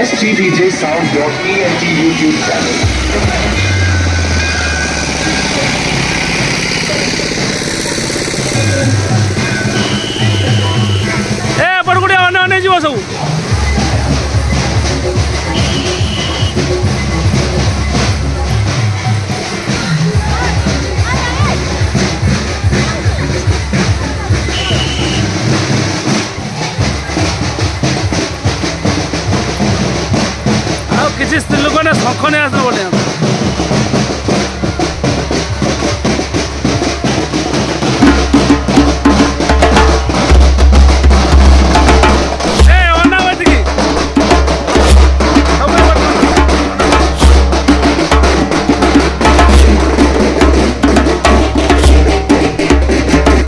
STDJsound.ent YouTube channel. ପଡ଼କୁଡ଼ିଆ ଅନେ ଯିବ ସବୁ। ଆଉ କିଛି ସ୍ତ୍ରୀ ଲୋକମାନେ ଶଙ୍ଖ ନେଇ ଆସିଲେ ବୋଲେ